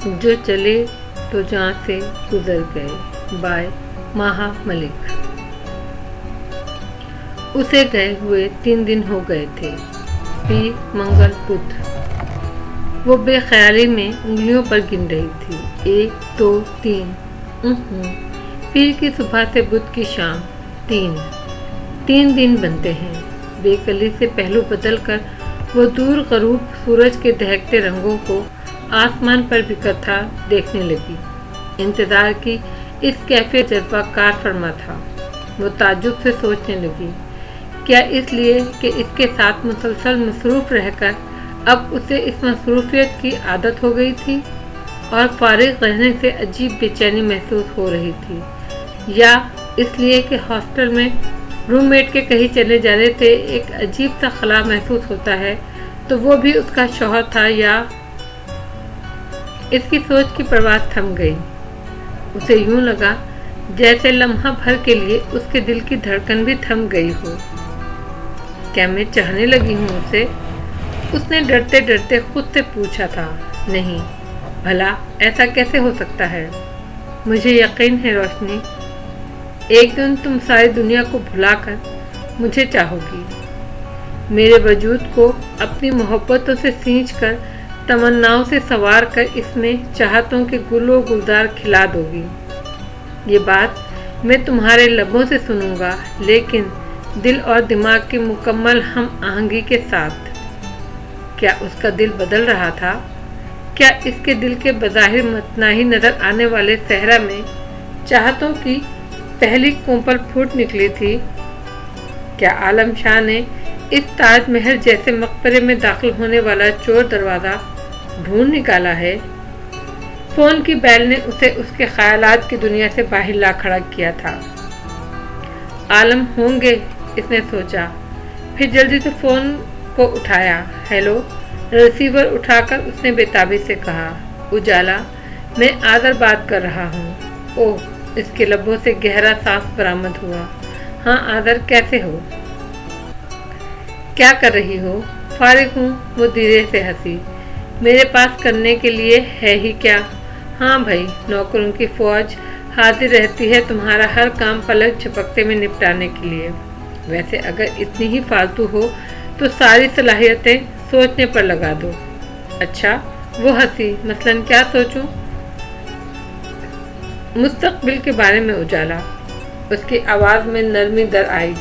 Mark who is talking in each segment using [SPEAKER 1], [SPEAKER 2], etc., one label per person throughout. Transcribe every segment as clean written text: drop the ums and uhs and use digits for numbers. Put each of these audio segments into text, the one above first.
[SPEAKER 1] जो चले तो जहाँ से गुजर गए बाय माहा मलिक। उसे गए हुए 3 दिन हो गए थे। पीर, मंगल, बुध। वो बेख्याली में उंगलियों पर गिन रही थी। 1 2 3। पीर की सुबह से बुध की शाम 3 दिन बनते हैं। बेकली से पहलू बदल कर वो दूर गरूब सूरज के दहकते रंगों को आसमान पर बिखरता देखने लगी। इंतजार की इस कैफे जज्बा कार फरमा था। वो ताज्जुब से सोचने लगी, क्या इसलिए कि इसके साथ मुसलसल मसरूफ़ रहकर अब उसे इस मसरूफियत की आदत हो गई थी और फारिग रहने से अजीब बेचैनी महसूस हो रही थी, या इसलिए कि हॉस्टल में रूममेट के कहीं चले जाने से एक अजीब सा खला महसूस होता है, तो वो भी उसका शौहर था। या इसकी सोच की परवाज़ थम गई। उसे यूं लगा जैसे लम्हा भर के लिए उसके दिल की धड़कन भी थम गई हो। क्या मैं चाहने लगी हूँ उसे? उसने डरते डरते खुद से पूछा था। नहीं, भला ऐसा कैसे हो सकता है? मुझे यकीन है रोशनी, एक दिन तुम सारी दुनिया को भुलाकर मुझे चाहोगी। मेरे वजूद को अपनी मोहब्बतों से सींचकर, तमन्नाओं से सवार कर इसमें चाहतों के गुलो गुलजार खिला दोगी। ये बात मैं तुम्हारे लबों से सुनूंगा, लेकिन दिल और दिमाग की मुकम्मल हम आहंगी के साथ। क्या उसका दिल बदल रहा था? क्या इसके दिल के बज़ाहिर मतनाही नजर आने वाले सहरा में चाहतों की पहली कोंपल फूट निकली थी? क्या आलम शाह ने इस ताजमहल जैसे मकबरे में दाखिल होने वाला चोर दरवाज़ा ढूंढ निकाला है? फ़ोन की बैल ने उसे उसके ख्यालात की दुनिया से बाहर ला खड़ा किया था। आलम होंगे, इसने सोचा। फिर जल्दी से फ़ोन को उठाया। हेलो। रिसीवर उठाकर उसने बेताबी से कहा, उजाला, मैं आदर बात कर रहा हूँ। ओह, इसके लबों से गहरा सांस बरामद हुआ। हाँ आदर, कैसे हो? क्या कर रही हो? फारिग हूँ, वो धीरे से हंसी। मेरे पास करने के लिए है ही क्या? हाँ भाई, नौकरों की फौज हाजिर रहती है तुम्हारा हर काम पलक झपकते में निपटाने के लिए। वैसे अगर इतनी ही फालतू हो तो सारी सलाहियतें सोचने पर लगा दो। अच्छा, वो हंसी। मसलन क्या सोचूं? मुस्तकबिल के बारे में उजाला। उसकी आवाज़ में नरमी दर आई।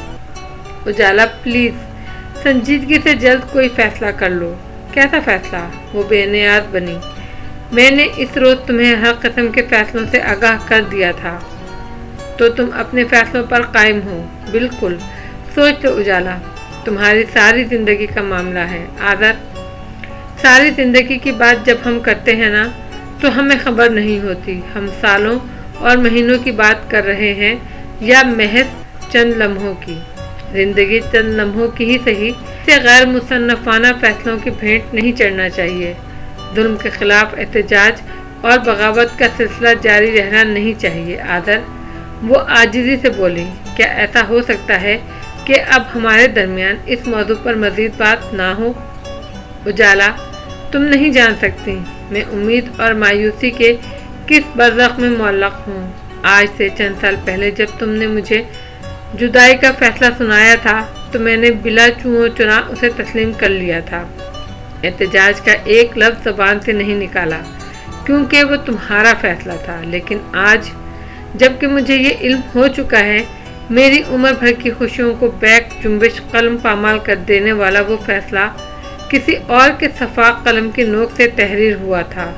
[SPEAKER 1] उजाला, प्लीज़ संजीदगी से जल्द कोई फैसला कर लो। कैसा फैसला? वो बेनियाज बनी। मैंने इस रोज़ तुम्हें हर किस्म के फैसलों से आगाह कर दिया था, तो तुम अपने फैसलों पर कायम हो। बिल्कुल। सोच लो उजाला, तुम्हारी सारी ज़िंदगी का मामला है। आदर, सारी ज़िंदगी की बात जब हम करते हैं ना, तो हमें खबर नहीं होती हम सालों और महीनों की बात कर रहे हैं या महज चंद लम्हों की। ज़िंदगी चंद लम्हों की ही सही से गैर मुसन्नफाना फैसलों की भेंट नहीं चढ़ना चाहिए। जुल्म के खिलाफ एहतजाज और बगावत का सिलसिला जारी रहना नहीं चाहिए। आदर, वो आजिज़ी से बोली, क्या ऐसा हो सकता है कि अब हमारे दरमियान इस मौजू पर मज़ीद बात ना हो? उजाला, तुम नहीं जान सकती मैं उम्मीद और मायूसी के किस बरज़ख में मुअल्लक़ हूँ। आज से चंद साल पहले जब तुमने मुझे जुदाई का फ़ैसला सुनाया था, तो मैंने बिला चूओ चुना उसे तस्लीम कर लिया था। एहतजाज का एक लफ्ज़ ज़बान से नहीं निकाला, क्योंकि वो तुम्हारा फ़ैसला था। लेकिन आज जबकि मुझे ये इल्म हो चुका है, मेरी उम्र भर की खुशियों को बैक जुम्बिश कलम पामाल कर देने वाला वो फ़ैसला किसी और के सफ़ाक कलम की नोक से तहरीर हुआ था,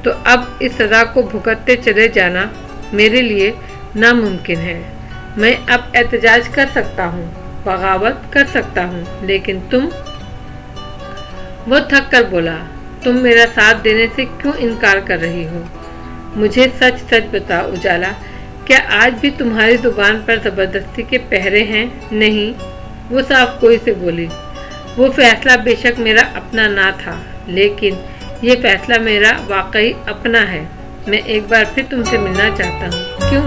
[SPEAKER 1] तो अब इस सज़ा को भुगतते चले जाना मेरे लिए नामुमकिन है। मैं अब एहतजाज कर सकता हूँ, बगावत कर सकता हूँ, लेकिन तुम? वो थक कर बोला, तुम मेरा साथ देने से क्यों इनकार कर रही हो? मुझे सच सच बता उजाला, क्या आज भी तुम्हारी जुबान पर ज़बरदस्ती के पहरे हैं? नहीं, वो साफ कोई से बोली। वो फ़ैसला बेशक मेरा अपना ना था, लेकिन ये फ़ैसला मेरा वाकई अपना है। मैं एक बार फिर तुमसे मिलना चाहता हूँ। क्यों?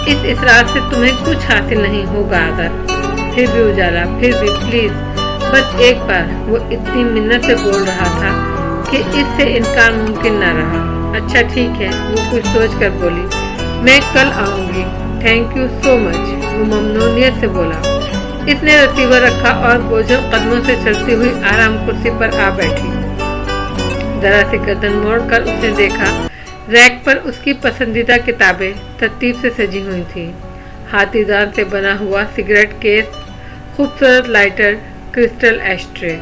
[SPEAKER 1] इस इसरार से तुम्हें कुछ हासिल नहीं होगा आदर। फिर भी उजाला, फिर भी प्लीज़, बस एक बार। वो इतनी मिन्नत से बोल रहा था कि इससे इनकार मुमकिन न रहा। اچھا ٹھیک ہے، وہ کچھ سوچ کر بولی۔ میں کل آؤں گی، تھینک یو سو مچ، وہ ممنونیت سے بولا۔ اس نے ریسیور رکھا اور بوجھل قدموں سے چلتی ہوئی آرام کرسی پر آ بیٹھی۔ ذرا سی گردن موڑ کر اس نے دیکھا، ریک پر اس کی پسندیدہ کتابیں ترتیب سے سجی ہوئی تھیں۔ ہاتھی دان سے بنا ہوا سگریٹ کیس، خوبصورت لائٹر، کرسٹل ایشٹرے،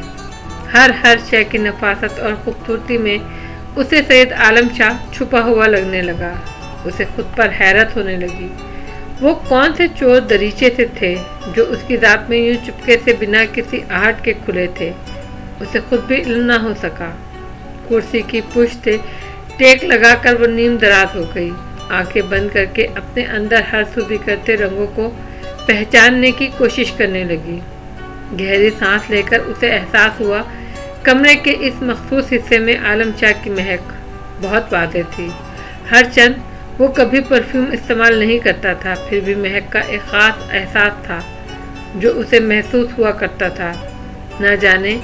[SPEAKER 1] ہر شے کی نفاست اور خوبصورتی میں اسے سید عالم شاہ چھپا ہوا لگنے لگا۔ اسے خود پر حیرت ہونے لگی۔ وہ کون سے چور دریچے سے تھے جو اس کی ذات میں یوں چپکے سے بنا کسی آہٹ کے کھلے تھے؟ اسے خود بھی علم نہ ہو سکا۔ کرسی کی پشت سے ٹیک لگا کر وہ نیم دراز ہو گئی، آنکھیں بند کر کے اپنے اندر ہر سو بکھرتے رنگوں کو پہچاننے کی کوشش کرنے لگی۔ گہری سانس لے کر اسے احساس ہوا کمرے کے اس مخصوص حصے میں عالم شاہ کی مہک بہت واضح تھی۔ ہر چند وہ کبھی پرفیوم استعمال نہیں کرتا تھا، پھر بھی مہک کا ایک خاص احساس تھا جو اسے محسوس ہوا کرتا تھا۔ نہ جانے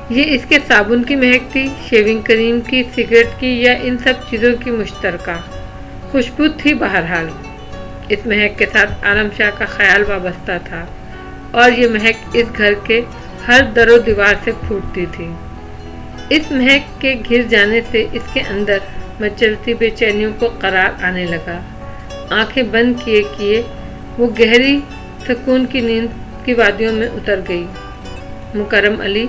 [SPEAKER 1] یہ اس کے صابن کی مہک تھی، شیونگ کریم کی، سگریٹ کی، یا ان سب چیزوں کی مشترکہ خوشبو تھی۔ بہرحال اس مہک کے ساتھ عالم شاہ کا خیال وابستہ تھا، اور یہ مہک اس گھر کے ہر در و دیوار سے پھوٹتی تھی۔ اس مہک کے گر جانے سے اس کے اندر مچلتی بے چینیوں کو قرار آنے لگا۔ آنکھیں بند کیے کیے وہ گہری سکون کی نیند کی وادیوں میں اتر گئی۔ مکرم علی،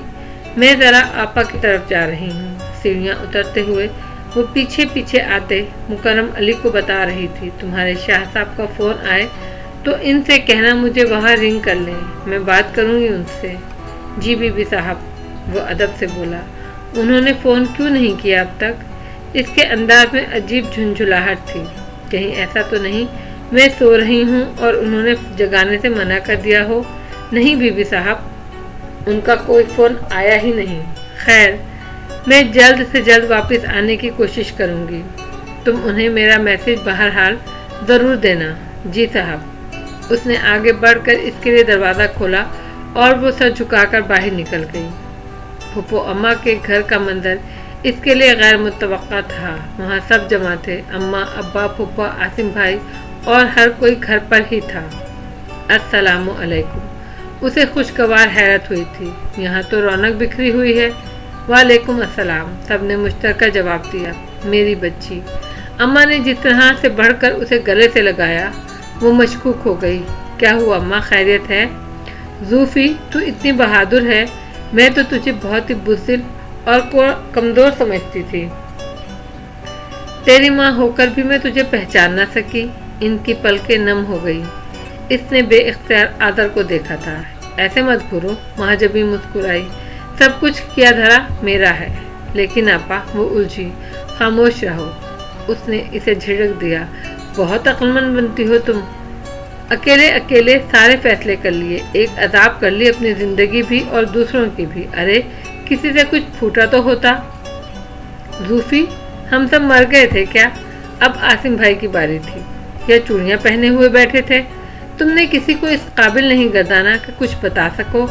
[SPEAKER 1] میں ذرا آپا کی طرف جا رہی ہوں۔ سیڑھیاں اترتے ہوئے وہ پیچھے پیچھے آتے مکرم علی کو بتا رہی تھی، تمہارے شاہ صاحب کا فون آئے تو ان سے کہنا مجھے وہاں رنگ کر لیں، میں بات کروں گی ان سے۔ جی بی بی صاحب، وہ ادب سے بولا۔ انہوں نے فون کیوں نہیں کیا اب تک؟ اس کے انداز میں عجیب جھنجھلاہٹ تھی۔ کہیں ایسا تو نہیں میں سو رہی ہوں اور انہوں نے جگانے سے منع کر دیا ہو؟ نہیں بی بی صاحب، ان کا کوئی فون آیا ہی نہیں۔ خیر، میں جلد سے جلد واپس آنے کی کوشش کروں گی، تم انہیں میرا میسج بہرحال ضرور دینا۔ جی صاحب۔ اس نے آگے بڑھ کر اس کے لیے دروازہ کھولا اور وہ سر جھکا کر باہر نکل گئی۔ پھپھو اماں کے گھر کا منظر اس کے لیے غیر متوقع تھا۔ وہاں سب جمع تھے، اماں، ابا، پھپھا، عاصم بھائی، اور ہر کوئی گھر پر ہی تھا۔ السلام علیکم۔ اسے خوشگوار حیرت ہوئی تھی، یہاں تو رونق بکھری ہوئی ہے۔ وعلیکم السلام، سب نے مشترکہ جواب دیا۔ میری بچی، اماں نے جس طرح سے بڑھ کر اسے گلے سے لگایا، وہ مشکوک ہو گئی۔ کیا ہوا اماں، خیریت ہے؟ زوفی، تو اتنی بہادر ہے، میں تو تجھے بہت ہی بزدل اور کمزور سمجھتی تھی۔ تیری ماں ہو کر بھی میں تجھے پہچان نہ سکی۔ ان کی پلکیں نم ہو گئی۔ اس نے بے اختیار آذر کو دیکھا تھا۔ ایسے مت گھورو، مہاجبی مسکرائی۔ سب کچھ کیا دھرا میرا ہے۔ لیکن آپا، وہ الجھی۔ خاموش رہو، اس نے اسے جھڑک دیا۔ بہت عقل مند بنتی ہو تم، اکیلے سارے فیصلے کر لیے، ایک عذاب کر لی اپنی زندگی بھی اور دوسروں کی بھی۔ ارے کسی سے کچھ پھوٹا تو ہوتا۔ زوفی، ہم سب مر گئے تھے کیا؟ اب عاصم بھائی کی باری تھی، یا چوڑیاں پہنے ہوئے بیٹھے تھے؟ تم نے کسی کو اس قابل نہیں گردانا کہ کچھ بتا سکو،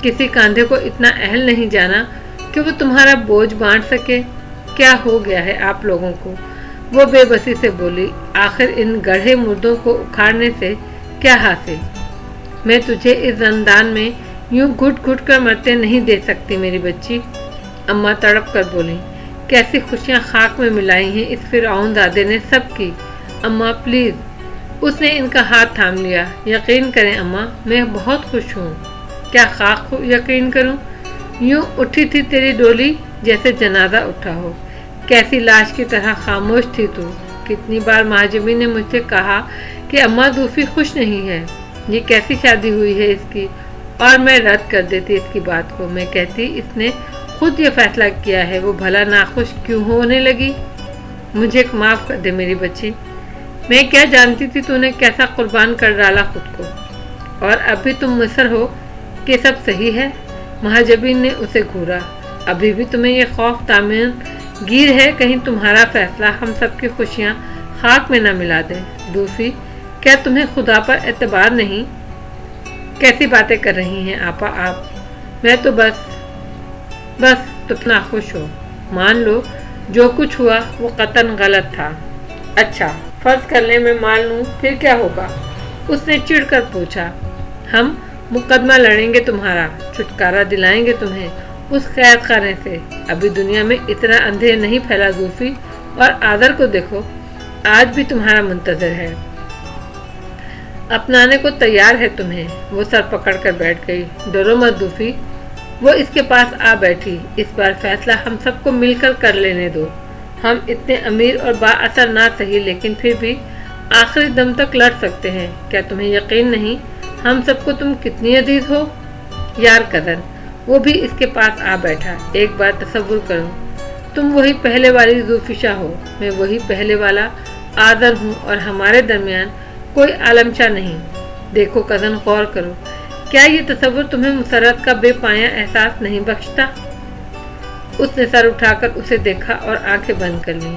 [SPEAKER 1] کسی کاندھے کو اتنا اہل نہیں جانا کہ وہ تمہارا بوجھ بانٹ سکے۔ کیا ہو گیا ہے آپ لوگوں کو؟ وہ بے بسی سے بولی۔ آخر ان گڑھے مردوں کو اکھاڑنے سے کیا حاصل؟ میں تجھے اس زندان میں یوں گھٹ گھٹ کر مرتے نہیں دے سکتی میری بچی، اماں تڑپ کر بولی۔ کیسی خوشیاں خاک میں ملائی ہیں اس فرعون زادے نے سب کی۔ اماں پلیز، اس نے ان کا ہاتھ تھام لیا۔ یقین کریں اماں، میں بہت خوش ہوں۔ کیا خاک یقین کروں؟ یوں اٹھی تھی تیری ڈولی جیسے جنازہ اٹھا ہو، کیسی لاش کی طرح خاموش تھی تو۔ کتنی بار مہاجبی نے مجھ سے کہا کہ اماں زوفی خوش نہیں ہے، یہ کیسی شادی ہوئی ہے اس کی، اور میں رد کر دیتی اس کی بات کو۔ میں کہتی اس نے خود یہ فیصلہ کیا ہے، وہ بھلا ناخوش کیوں ہونے لگی؟ مجھے معاف کر دے میری بچی، میں کیا جانتی تھی تو نے کیسا قربان کر ڈالا خود کو، اور اب بھی تم مصر ہو کہ سب صحیح ہے؟ مہاجبین نے اسے گھورا۔ ابھی بھی تمہیں یہ خوف تعمیر گیر ہے کہیں تمہارا فیصلہ ہم سب کی خوشیاں خاک میں نہ ملا دے۔ دوفی، کیا تمہیں خدا پر اعتبار نہیں؟ کیسی باتیں کر رہی ہیں آپا آپ؟ میں تو بس تم ناخوش ہو، مان لو जो कुछ हुआ वो कतन गलत था। अच्छा, फर्ज कर ले मैं मान लूँ, फिर क्या होगा? उसने चिढ़कर पूछा। हम मुकदमा लड़ेंगे तुम्हारा, छुटकारा दिलाएंगे तुम्हें उस कैद खाने से। अभी दुनिया में इतना अंधेर नहीं फैला जूफी, और आदर को देखो, आज भी तुम्हारा मुंतजर है, अपनाने को तैयार है तुम्हें। वो सर पकड़ कर बैठ गई। डरो मत जूफी। वो इसके पास आ बैठी। इस बार फैसला हम सबको मिलकर कर लेने दो। हम इतने अमीर और बाअसर ना सही, लेकिन फिर भी आखिरी दम तक लड़ सकते हैं। क्या तुम्हें यकीन नहीं हम सबको तुम कितनी अजीज हो? यार कदर, वो भी इसके पास आ बैठा। एक बार तसव्वुर करो, तुम वही पहले वाली ज़ुल्फ़िशा हो, मैं वही पहले वाला आदर हूँ, और हमारे दरमियान कोई आलमशा नहीं। देखो कज़न, गौर करो, क्या ये तसव्वुर तुम्हें मुसर्रत का बेपाया एहसास नहीं बख्शता? उसने सर उठाकर उसे देखा और आंखें बंद कर लीं।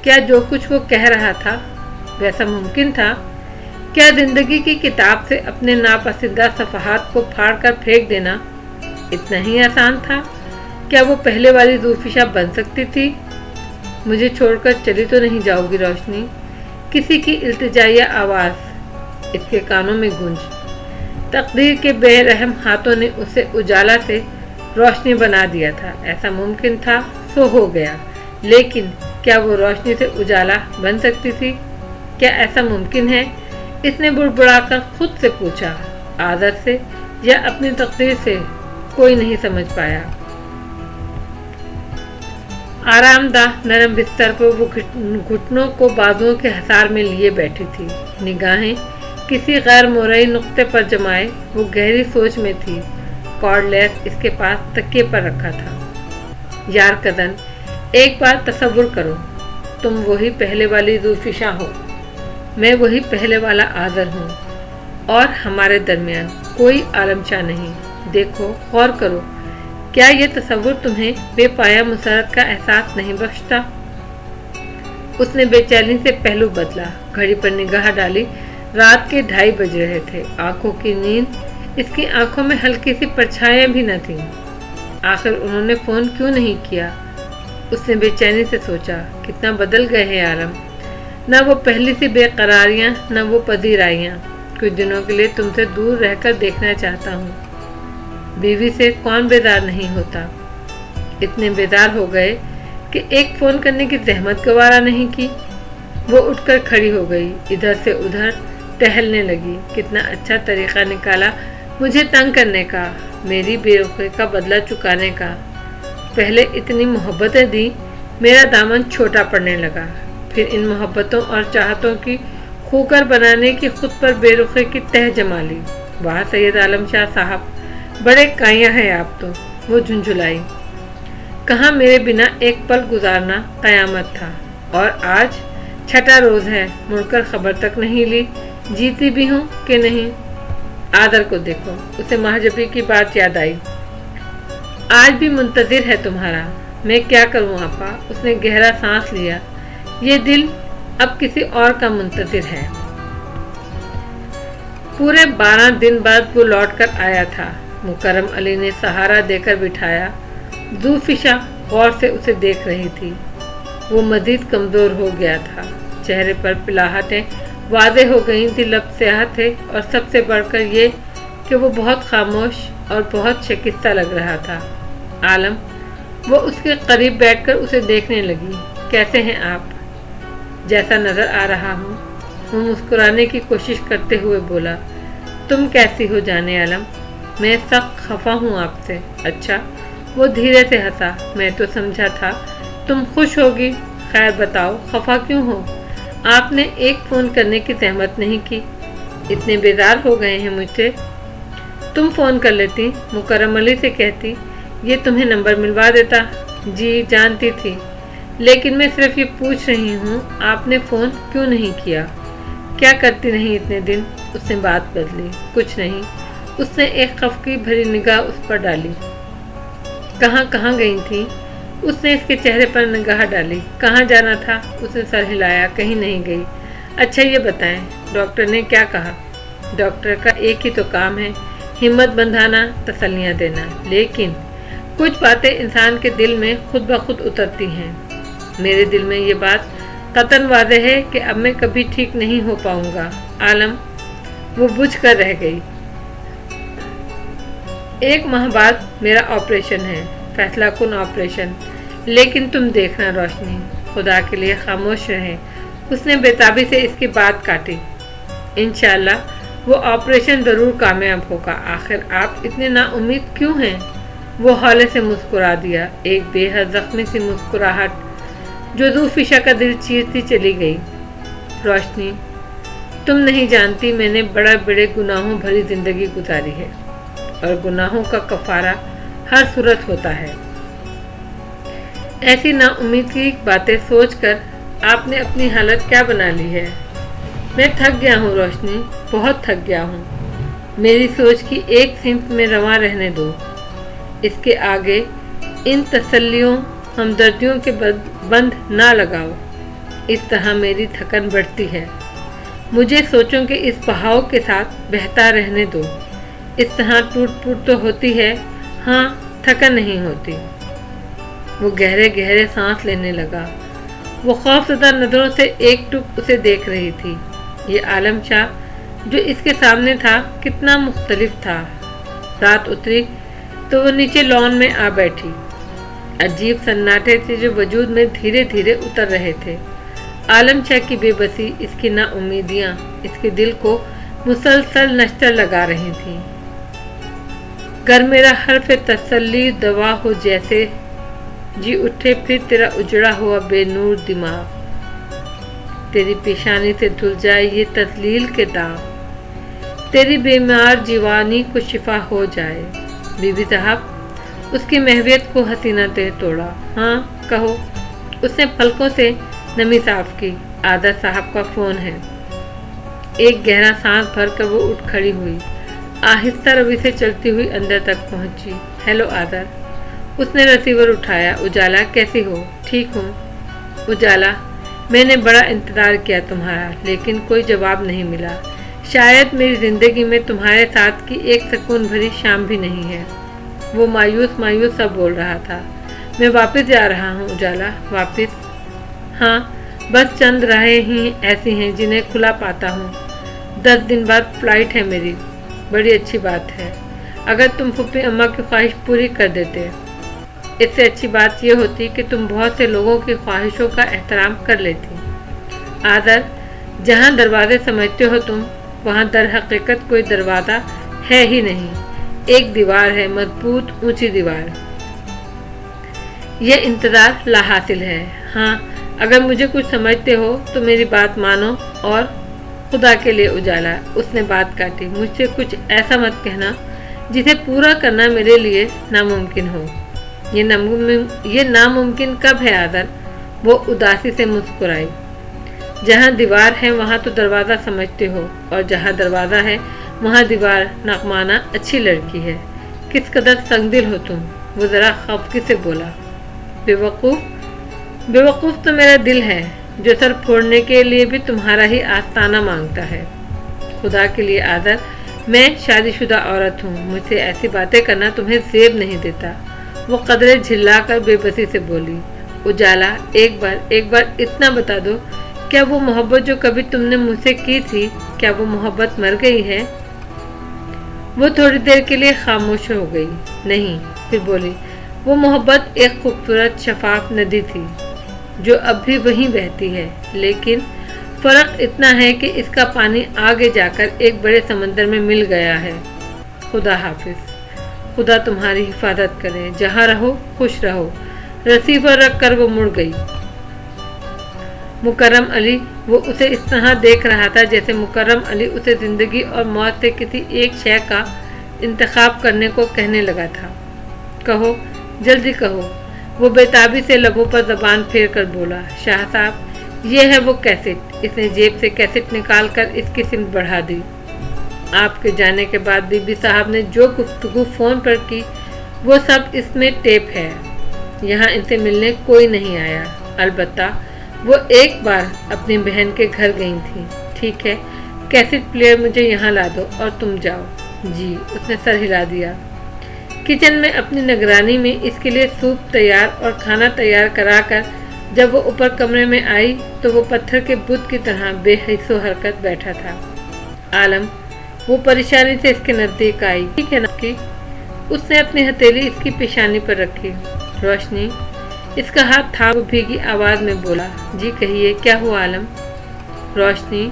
[SPEAKER 1] क्या जो कुछ वो कह रहा था वैसा मुमकिन था? क्या जिंदगी की किताब से अपने नापसंदीदा सफ़हात को फाड़ कर फेंक देना इतना ही आसान था? क्या वो पहले वाली ज़ुल्फ़िशा बन सकती थी? मुझे छोड़कर चली तो नहीं जाओगी रोशनी? किसी की इल्तिजाया आवाज़ इसके कानों में गूंज। तकदीर के बेरहम हाथों ने उसे उजाला से रोशनी बना दिया था। ऐसा मुमकिन था, सो हो गया। लेकिन क्या वो रोशनी से उजाला बन सकती थी? क्या ऐसा मुमकिन है? इसने बुड़बुड़ाकर खुद से पूछा। आदत से या अपनी तकदीर से कोई नहीं समझ पाया। आरामदाह नरम बिस्तर पर वो घुटनों को बाजुओं के हसार में लिए बैठी थी। निगाहें किसी गैर मोरई नुक्ते पर जमाए वो गहरी सोच में थी। कॉर्डलेस इसके पास तकिए पर रखा था। यार कज़न, एक बार तसव्वुर करो, तुम वही पहले वाली ज़ुल्फ़िशा हो, मैं वही पहले वाला आदर हूँ, और हमारे दरमियान कोई आलमशा नहीं। देखो, गौर करो, क्या ये तसव्वुर तुम्हें बेपाया मुसर्रत का एहसास नहीं बख्शता? उसने बेचैनी से पहलू बदला, घड़ी पर निगाह डाली। रात के 2:30 बज रहे थे। आंखों की नींद इसकी आंखों में हल्की सी परछाइयाँ भी न थीं। आखिर उन्होंने फ़ोन क्यों नहीं किया? उसने बेचैनी से सोचा। कितना बदल गए हैं आलम, न वो पहली सी बेकरारियाँ, न वो पजीराइयाँ। कुछ दिनों के लिए तुमसे दूर रहकर देखना चाहता हूँ। बीवी से कौन बेदार नहीं होता? इतने बेदार हो गए कि एक फ़ोन करने की जहमत गवारा नहीं की। वो उठकर खड़ी हो गई, इधर से उधर टहलने लगी। कितना अच्छा तरीक़ा निकाला मुझे तंग करने का, मेरी बेवकूफ़ी का बदला चुकाने का। पहले इतनी मोहब्बतें दी, मेरा दामन छोटा पड़ने लगा। फिर इन मोहब्बतों और चाहतों की खूकर बनाने की खुद पर बेरुखी की तह जमा ली। वाह सैयद आलम शाह साहब, बड़े काया हैं आप तो। वो झुंझुलाई। कहाँ मेरे बिना एक पल गुजारना क़यामत था, और आज छठा रोज़ है, मुड़कर खबर तक नहीं ली। जीती भी हूँ कि नहीं? आदर को देखो, उसे महजबी की बात याद आई। आज भी मुंतज़िर है तुम्हारा। मैं क्या करूँ आपा? उसने गहरा सांस लिया। ये दिल अब किसी और का मुंतज़िर है। पूरे 12 दिन बाद वो लौट कर आया था। मुकर्रम अली ने सहारा देकर बिठाया। ज़ुल्फ़िशा गौर से उसे देख रही थी। वो मज़ीद कमज़ोर हो गया था। चेहरे पर पिलाहटें वाज़े हो गई थी, लब स्याह थे, और सबसे बढ़कर ये कि वो बहुत खामोश और बहुत शिकस्ता लग रहा था। आलम, वो उसके करीब बैठकर उसे देखने लगी। कैसे हैं आप? जैसा नज़र आ रहा हूँ। वो मुस्कुराने की कोशिश करते हुए बोला। तुम कैसी हो जाने आलम? मैं सख्त खफा हूँ आपसे। अच्छा, वो धीरे से हंसा। मैं तो समझा था तुम खुश होगी। खैर बताओ, खफा क्यों हो? आपने एक फ़ोन करने की जहमत नहीं की। इतने बेजार हो गए हैं मुझसे। तुम फ़ोन कर लेती, मुकर्रम अली से कहती, ये तुम्हें नंबर मिलवा देता। जी जानती थी, लेकिन मैं सिर्फ ये पूछ रही हूँ, आपने फ़ोन क्यों नहीं किया? क्या करती नहीं इतने दिन? उसने बात बदली। कुछ नहीं। उसने एक खफकी भरी निगाह उस पर डाली। कहाँ कहाँ गई थी? उसने इसके चेहरे पर निगाह डाली। कहाँ जाना था? उसने सर हिलाया। कहीं नहीं गई। अच्छा ये बताएं, डॉक्टर ने क्या कहा? डॉक्टर का एक ही तो काम है, हिम्मत बंधाना, तसल्लियाँ देना। लेकिन कुछ बातें इंसान के दिल में खुद ब खुद उतरती हैं। میرے دل میں یہ بات قطعاً واضح ہے کہ اب میں کبھی ٹھیک نہیں ہو پاؤں گا۔ عالم وہ بجھ کر رہ گئی۔ 1 ماہ بعد میرا آپریشن ہے، فیصلہ کن آپریشن، لیکن تم دیکھنا روشنی، خدا کے لیے خاموش رہیں۔ اس نے بےتابی سے اس کی بات کاٹی۔ انشاءاللہ وہ آپریشن ضرور کامیاب ہوگا، آخر آپ اتنے نا امید کیوں ہیں؟ وہ ہولے سے مسکرا دیا، ایک بے حد زخمی سی مسکراہٹ جو ذو فشا کا دل چیرتی چلی گئی۔ روشنی، تم نہیں جانتی میں نے بڑے گناہوں بھری زندگی گزاری ہے، اور گناہوں کا کفارہ ہر صورت ہوتا ہے۔ ایسی نا امید کی باتیں سوچ کر آپ نے اپنی حالت کیا بنا لی ہے؟ میں تھک گیا ہوں روشنی، بہت تھک گیا ہوں۔ میری سوچ کی ایک سمت میں رواں رہنے دو۔ اس کے آگے ان تسلیوں ہمدردیوں کے بند نہ لگاؤ، اس طرح میری تھکن بڑھتی ہے۔ مجھے سوچوں کے اس بہاؤ کے ساتھ بہتا رہنے دو، اس طرح ٹوٹ پھوٹ تو ہوتی ہے، ہاں تھکن نہیں ہوتی۔ وہ گہرے سانس لینے لگا۔ وہ خوفزدہ نظروں سے ایک ٹک اسے دیکھ رہی تھی۔ یہ عالم شاہ جو اس کے سامنے تھا کتنا مختلف تھا۔ رات اتری تو وہ نیچے لان میں آ بیٹھی۔ عجیب سناٹے تھے جو وجود میں دھیرے دھیرے اتر رہے تھے۔ عالم شاہ کی بے بسی، اس کی نا امیدیاں اس کے دل کو مسلسل نشتر لگا رہی تھیں۔ گر میرا حرف تسلی دوا ہو جیسے جی اٹھے پھر تیرا اجڑا ہوا بے نور دماغ، تیری پیشانی سے دھل جائے یہ تذلیل کے داغ، تیری بیمار جیوانی کو شفا ہو جائے۔ بی بی صاحب، اس کی محویت کو حسینہ نے توڑا۔ ہاں کہو۔ اس نے پلکوں سے نمی صاف کی۔ عادت صاحب کا فون ہے۔ ایک گہرا سانس بھر کر وہ اٹھ کھڑی ہوئی، آہستہ روی سے چلتی ہوئی اندر تک پہنچی۔ ہیلو عادت۔ اس نے ریسیور اٹھایا۔ اجالا کیسی ہو؟ ٹھیک ہوں۔ اجالا، میں نے بڑا انتظار کیا تمہارا، لیکن کوئی جواب نہیں ملا۔ شاید میری زندگی میں تمہارے ساتھ کی ایک سکون بھری شام بھی نہیں ہے۔ وہ مایوس سا بول رہا تھا۔ میں واپس جا رہا ہوں اجالا۔ واپس؟ ہاں، بس چند راہیں ہی ایسی ہیں جنہیں کھلا پاتا ہوں۔ 10 دن بعد فلائٹ ہے میری۔ بڑی اچھی بات ہے، اگر تم پھوپھی اماں کی خواہش پوری کر دیتے۔ اس سے اچھی بات یہ ہوتی کہ تم بہت سے لوگوں کی خواہشوں کا احترام کر لیتی۔ آدر، جہاں دروازے سمجھتے ہو تم، وہاں در حقیقت کوئی دروازہ ہے ہی نہیں، ایک دیوار ہے، مضبوط اونچی دیوار۔ یہ انتظار لا حاصل ہے۔ ہاں، اگر مجھے کچھ سمجھتے ہو تو میری بات مانو، اور خدا کے لیے اجالا، اس نے بات کاٹی، مجھ سے کچھ ایسا مت کہنا جسے پورا کرنا میرے لیے ناممکن ہو۔ یہ ناممکن کب ہے آدر؟ وہ اداسی سے مسکرائی۔ جہاں دیوار ہے وہاں تو دروازہ سمجھتے ہو، اور جہاں دروازہ ہے وہاں دیوار۔ نغمانہ اچھی لڑکی ہے، کس قدر سنگ دل ہو تم۔ وہ ذرا خفگی سے بولا۔ بیوقوف تو میرا دل ہے جو سر پھوڑنے کے لیے بھی تمہارا ہی آستانہ مانگتا ہے۔ خدا کے لیے آدر، میں شادی شدہ عورت ہوں، مجھ سے ایسی باتیں کرنا تمہیں زیب نہیں دیتا۔ وہ قدرے جھلا کر بے بسی سے بولی۔ اجالا، ایک بار اتنا بتا دو، کیا وہ محبت جو کبھی تم نے مجھ سے کی تھی، کیا وہ محبت مر گئی ہے؟ وہ تھوڑی دیر کے لیے خاموش ہو گئی۔ نہیں، پھر بولی، وہ محبت ایک خوبصورت شفاف ندی تھی جو اب بھی وہیں بہتی ہے، لیکن فرق اتنا ہے کہ اس کا پانی آگے جا کر ایک بڑے سمندر میں مل گیا ہے۔ خدا حافظ۔ خدا تمہاری حفاظت کرے، جہاں رہو خوش رہو۔ ریسیور رکھ کر وہ مڑ گئی۔ مکرم علی، وہ اسے اس طرح دیکھ رہا تھا جیسے مکرم علی اسے زندگی اور موت سے کسی ایک شے کا انتخاب کرنے کو کہنے لگا تھا۔ کہو، جلدی کہو۔ وہ بےتابی سے لبوں پر زبان پھیر کر بولا۔ شاہ صاحب، یہ ہے وہ کیسٹ۔ اس نے جیب سے کیسٹ نکال کر اس کی سمت بڑھا دی۔ آپ کے جانے کے بعد بی بی صاحب نے جو گفتگو فون پر کی وہ سب اس میں ٹیپ ہے۔ یہاں ان سے ملنے کوئی نہیں آیا، البتہ وہ ایک بار اپنی بہن کے گھر گئی تھی۔ ٹھیک ہے، کیسٹ پلیئر مجھے یہاں لا دو اور تم جاؤ۔ جی، اس نے سر ہلا دیا۔ کچن میں اپنی نگرانی میں اس کے لیے سوپ تیار اور کھانا تیار کرا کر جب وہ اوپر کمرے میں آئی تو وہ پتھر کے بت کی طرح بے حس و حرکت بیٹھا تھا۔ عالم وہ پریشانی سے اس کے نزدیک آئی۔ ٹھیک ہے نا کی؟ اس نے اپنی ہتھیلی اس کی پیشانی پر رکھی۔ روشنی اس کا ہاتھ تھا۔ وہ بھیگی آواز میں بولا، جی کہیے کیا ہوا عالم؟ روشنی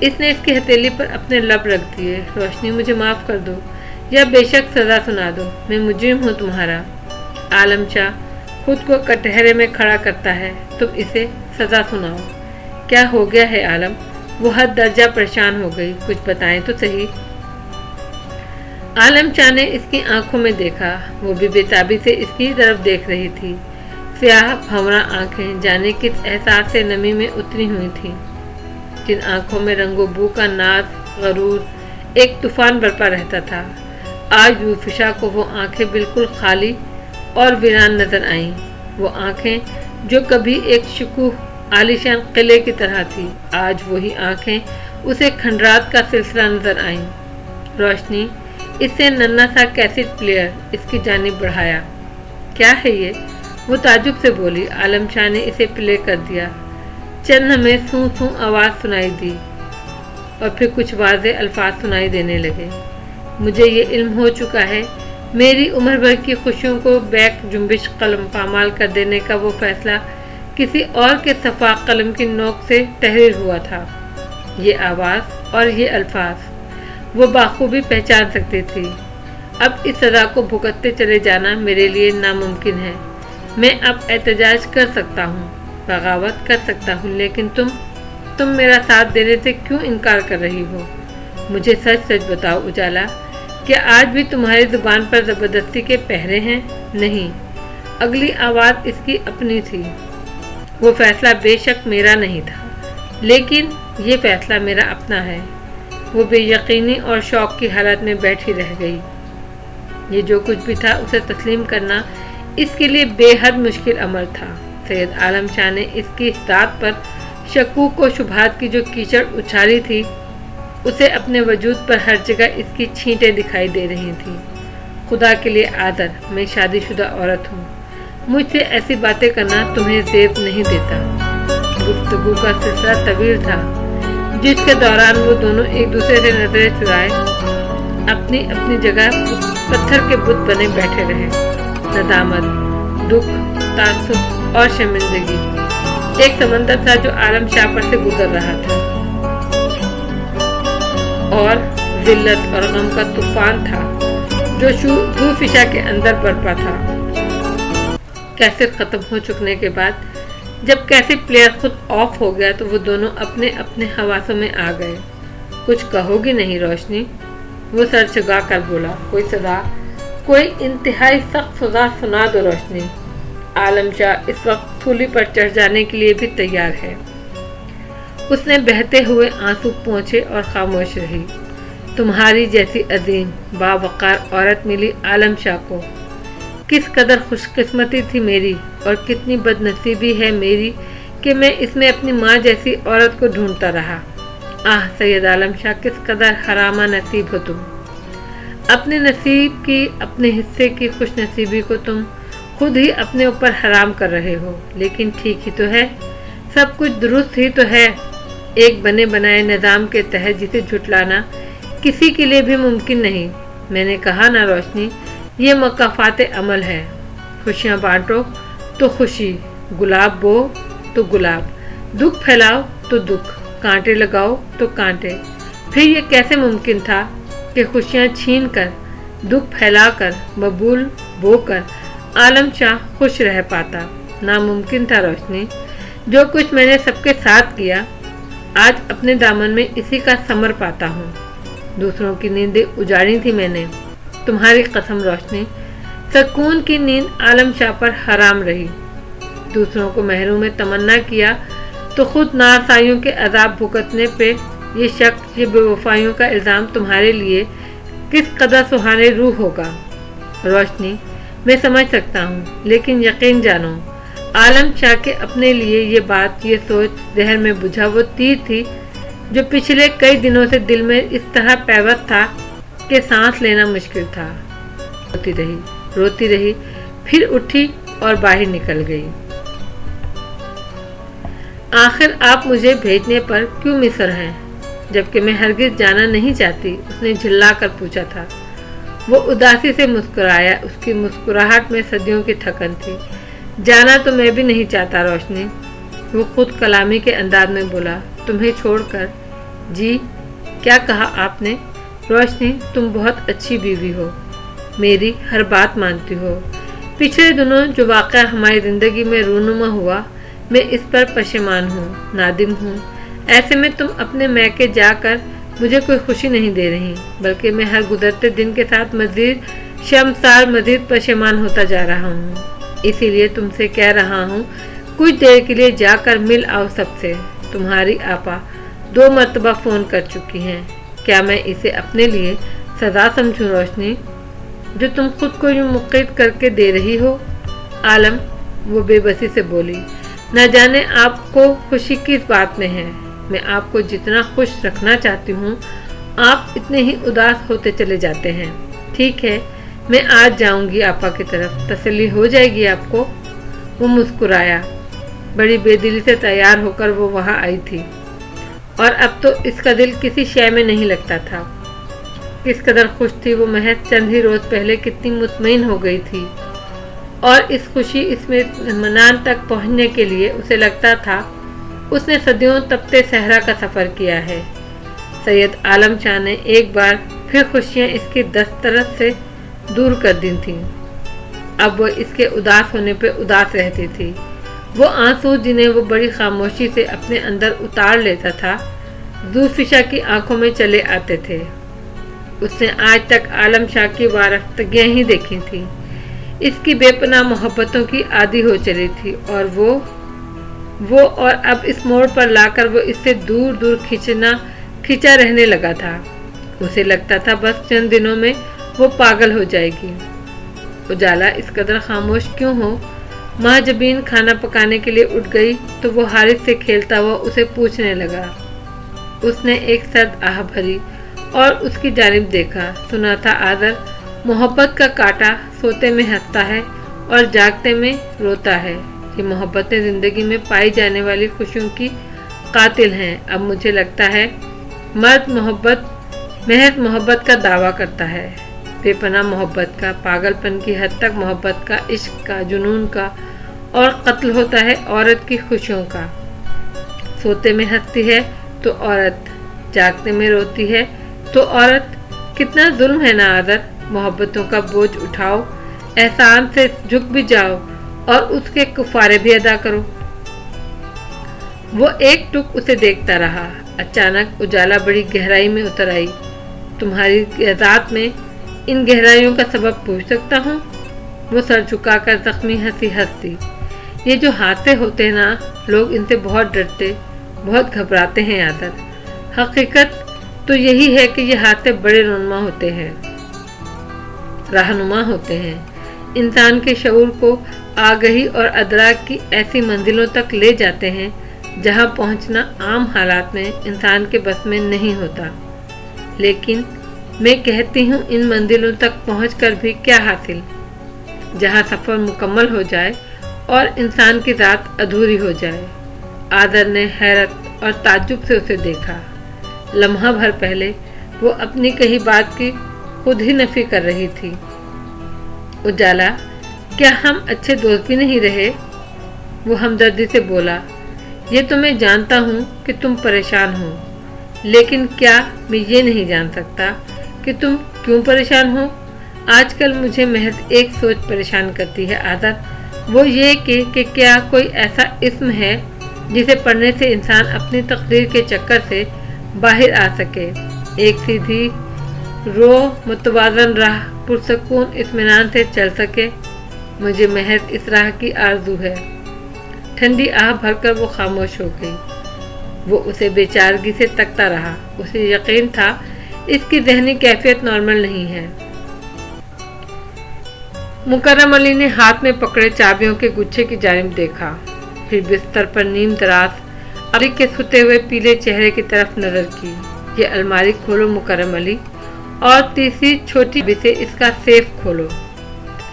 [SPEAKER 1] اس نے اس کی ہتھیلی پر اپنے لب رکھ دیے۔ روشنی مجھے معاف کر دو یا بے شک سزا سنا دو، میں مجرم ہوں تمہارا۔ عالم شاہ خود کو کٹہرے میں کھڑا کرتا ہے، تم اسے سزا سناؤ۔ کیا ہو گیا ہے عالم؟ وہ حد درجہ پریشان ہو گئی، کچھ بتائیں تو صحیح۔ عالم شاہ نے اس کی آنکھوں میں دیکھا، وہ بھی بے تابی سے اس کی طرف دیکھ رہی تھی۔ سیاہ بھنورا آنکھیں جانے کس احساس سے نمی میں اتری ہوئی تھیں، جن آنکھوں میں رنگ و بو کا ناز غرور ایک طوفان برپا رہتا تھا۔ آج روفشا کو وہ آنکھیں بالکل خالی اور ویران نظر آئیں۔ وہ آنکھیں جو کبھی ایک شکوہ عالیشان قلعے کی طرح تھی، آج وہی آنکھیں اسے کھنڈرات کا سلسلہ نظر آئیں۔ روشنی اس سے ننھا سا کیسٹ پلیئر اس کی جانب بڑھایا۔ کیا ہے یہ؟ وہ تعجب سے بولی۔ عالم شاہ نے اسے پلے کر دیا۔ چند ہمیں سوں سوں آواز سنائی دی اور پھر کچھ واضح الفاظ سنائی دینے لگے۔ مجھے یہ علم ہو چکا ہے، میری عمر بھر کی خوشیوں کو بیک جنبش قلم پامال کر دینے کا وہ فیصلہ کسی اور کے صفا قلم کی نوک سے تحریر ہوا تھا۔ یہ آواز اور یہ الفاظ وہ بخوبی پہچان سکتی تھی۔ اب اس سزا کو بھگتتے چلے جانا میرے لیے ناممکن ہے۔ میں اب احتجاج کر سکتا ہوں، بغاوت کر سکتا ہوں، لیکن تم میرا ساتھ دینے سے کیوں انکار کر رہی ہو؟ مجھے سچ سچ بتاؤ اجالا، کیا آج بھی تمہاری زبان پر زبردستی کے پہرے ہیں؟ نہیں۔ اگلی آواز اس کی اپنی تھی۔ وہ فیصلہ بے شک میرا نہیں تھا، لیکن یہ فیصلہ میرا اپنا ہے۔ وہ بے یقینی اور شوق کی حالت میں بیٹھی رہ گئی۔ یہ جو کچھ بھی تھا اسے تسلیم کرنا اس کے لیے بے حد مشکل امر تھا۔ سید عالم شاہ نے اس کی ذات پر شکوک و شبہات کی جو کیچڑ اچھالی تھی، اسے اپنے وجود پر ہر جگہ اس کی چھینٹیں دکھائی دے رہی تھیں۔ خدا کے لیے آذر، میں شادی شدہ عورت ہوں، مجھ سے ایسی باتیں کرنا تمہیں زیب نہیں دیتا۔ گفتگو کا سلسلہ طویل تھا، جس کے دوران وہ دونوں ایک دوسرے سے نظریں چرائے اپنی اپنی جگہ پتھر کے بت بنے بیٹھے رہے۔ ندامت، دکھ، تعصب اور شرمندگی ایک سمندر تھا جو عالم شاہ پر سے گزر رہا تھا، اور ذلت اور غم کا طوفان تھا جو روفشا کے اندر برپا تھا۔ کیسٹ ختم ہو چکنے کے بعد جب کیسٹ پلیئر خود آف ہو گیا تو وہ دونوں اپنے اپنے حواسوں میں آ گئے۔ کچھ کہو گی نہیں روشنی؟ وہ سر چگا کر بولا۔ کوئی سزا، کوئی انتہائی سخت سزا سنا دو روشنی۔ عالم شاہ اس وقت سولی پر چڑھ جانے کے لیے بھی تیار ہے۔ اس نے بہتے ہوئے آنسو پونچھے اور خاموش رہی۔ تمہاری جیسی عظیم باوقار عورت ملی عالم شاہ کو۔ کس قدر خوش قسمتی تھی میری، اور کتنی بد نصیبی ہے میری کہ میں اس میں اپنی ماں جیسی عورت کو ڈھونڈتا رہا۔ آہ سید عالم شاہ، کس قدر حرامہ نصیب ہو تم۔ اپنے نصیب کی، اپنے حصے کی خوش نصیبی کو تم خود ہی اپنے اوپر حرام کر رہے ہو۔ لیکن ٹھیک ہی تو ہے، سب کچھ درست ہی تو ہے، ایک بنے بنائے نظام کے تحت جسے جھٹلانا کسی کے لیے بھی ممکن نہیں۔ میں نے کہا نا روشنی، یہ مکافات عمل ہے۔ خوشیاں بانٹو تو خوشی، گلاب بو تو گلاب، دکھ پھیلاؤ تو دکھ، کانٹے لگاؤ تو کانٹے۔ پھر یہ کیسے ممکن تھا کہ خوشیاں چھین کر، دکھ پھیلا کر، ببول بو کر عالم شاہ خوش رہ پاتا؟ ناممکن تھا روشنی۔ جو کچھ میں نے سب کے ساتھ کیا، آج اپنے دامن میں اسی کا ثمر پاتا ہوں۔ دوسروں کی نیندیں اجاڑی تھی میں نے، تمہاری قسم روشنی، سکون کی نیند عالم شاہ پر حرام رہی۔ دوسروں کو محروم تمنا کیا تو خود نارسائیوں کے عذاب بھگتنے پہ یہ شک، یہ بے وفائیوں کا الزام تمہارے لیے کس قدر سہانے روح ہوگا۔ روشنی، میں سمجھ سکتا ہوں، لیکن یقین جانو، عالم شاہ کے اپنے لیے یہ بات، یہ سوچ ذہن میں بجھا وہ تیر تھی جو پچھلے کئی دنوں سے دل میں اس طرح پیوست تھا کہ سانس لینا مشکل تھا۔ روتی رہی، پھر اٹھی اور باہر نکل گئی۔ आखिर आप मुझे भेजने पर क्यों मिसर हैं, जबकि मैं हरगिज जाना नहीं चाहती, उसने झिल्लाकर पूछा था। वो उदासी से मुस्कुराया, उसकी मुस्कुराहट में सदियों की थकन थी। जाना तो मैं भी नहीं चाहता रोशनी, वो खुद कलामी के अंदाज में बोला, तुम्हें छोड़कर। जी, क्या कहा आपने? रोशनी, तुम बहुत अच्छी बीवी हो, मेरी हर बात मानती हो। पिछले दिनों जो वाक़या हमारी ज़िंदगी में रूनुमा हुआ, मैं इस पर पशेमान हूँ, नादिम हूँ। ऐसे में तुम अपने मैके जाकर मुझे कोई खुशी नहीं दे रही, बल्कि मैं हर गुजरते दिन के साथ मज़ीद शर्मसार, मज़ीद पशेमान होता जा रहा हूँ। इसीलिए तुमसे कह रहा हूँ, कुछ देर के लिए जाकर मिल आओ सबसे। तुम्हारी आपा 2 मरतबा फ़ोन कर चुकी हैं। क्या मैं इसे अपने लिए सज़ा समझूं रोशनी, जो तुम खुद को यूँ मुक़य्यद करके दे रही हो? आलम, वो बेबसी से बोली, न जाने आपको खुशी किस बात में है। मैं आपको जितना खुश रखना चाहती हूँ, आप इतने ही उदास होते चले जाते हैं। ठीक है, मैं आज जाऊँगी आपा की तरफ, तसल्ली हो जाएगी आपको। वो मुस्कुराया। बड़ी बेदिली से तैयार होकर वो वहाँ आई थी, और अब तो इसका दिल किसी शय में नहीं लगता था। किस कदर खुश थी वो महज चंद ही रोज़ पहले कितनी मुतमईन हो गई थी, और इस खुशी, इसमें मनान तक पहुँचने के लिए उसे लगता था उसने सदियों तपते सहरा का सफ़र किया है। सैयद आलम शाह ने एक बार फिर खुशियाँ इसकी दस्तरस से दूर कर दी थीं। अब वो इसके उदास होने पे उदास रहती थी। वो आंसू जिन्हें वो बड़ी खामोशी से अपने अंदर उतार लेता था, ज़ुल्फ़िशा की आंखों में चले आते थे। उसने आज तक आलम शाह की वारफ्तगियाँ ही देखी थी। इसकी बेपनाह मोहब्बतों की आदी हो चली थी, और वो और अब इस मोड़ पर लाकर वो इससे दूर दूर खींचा रहने लगा था। उसे लगता था बस चंद दिनों में वो पागल हो जाएगी। उजाला इस कदर खामोश क्यों हो? माँ जबीन खाना पकाने के लिए उठ गई तो वो हारिस से खेलता हुआ उसे पूछने लगा। उसने एक सर्द आह भरी और उसकी जानिब देखा। सुना था आदर, मोहब्बत का कांटा सोते में हंसता है और जागते में रोता है। ये मोहब्बतें ज़िंदगी में पाई जाने वाली खुशियों की कातिल हैं। अब मुझे लगता है मर्द महज मोहब्बत का दावा करता है, बेपनाह मोहब्बत का, पागलपन की हद तक मोहब्बत का, इश्क का, जुनून का, और कत्ल होता है औरत की खुशियों का। सोते में हंसती है तो औरत, जागते में रोती है तो औरत। कितना जुल्म है ना आदर। मोहब्बतों का बोझ उठाओ, एहसान से झुक भी जाओ और उसके कुफारे भी अदा करो। वो एक टुक उसे देखता रहा। अचानक उजाला बड़ी गहराई में उतर आई। तुम्हारी ज़ात में इन गहराइयों का सबब पूछ सकता हूँ? वो सर झुकाकर जख्मी हंसी हंसती। ये जो हादसे होते हैं ना, लोग इनसे बहुत डरते, बहुत घबराते हैं आदर। हकीकत तो यही है कि ये हादसे बड़े रहनुमा होते हैं, इंसान के शऊर को आगही और अदराक की ऐसी मंजिलों तक ले जाते हैं जहां पहुंचना आम हालात में इंसान के बस में नहीं होता। लेकिन मैं कहती हूँ, इन मंजिलों तक पहुंचकर भी क्या हासिल, जहां सफ़र मुकम्मल हो जाए और इंसान की ज़ात अधूरी हो जाए। आदर ने हैरत और ताज्जुब से उसे देखा। लम्हा भर पहले वो अपनी कही बात की खुद ही नफी कर रही थी। उजाला, क्या हम अच्छे दोस्त भी नहीं रहे? वो हमदर्दी से बोला। ये तो मैं जानता हूँ कि तुम परेशान हो, लेकिन क्या मैं ये नहीं जान सकता कि तुम क्यों परेशान हो? आजकल मुझे महज एक सोच परेशान करती है आदर, वो ये कि क्या कोई ऐसा इस्म है जिसे पढ़ने से इंसान अपनी तकदीर के चक्कर से बाहर आ सके, एक सीधी रो मुतवाज़न राह पुरसकून इत्मीनान से चल सके। मुझे महज इस राह की आरज़ू है। ठंडी आह भरकर वो खामोश हो गई। वो उसे बेचारगी से तकता रहा। उसे यकीन था इसकी ज़हनी कैफियत नॉर्मल नहीं है। मुकर्रम अली ने हाथ में पकड़े चाबियों के गुच्छे की जानिब देखा, फिर बिस्तर पर नीम दराज अली के सोते हुए पीले चेहरे की तरफ नजर की। ये अलमारी खोलो मुकर्रम अली, और तीसरी छोटी चाबी से इसका सेफ खोलो।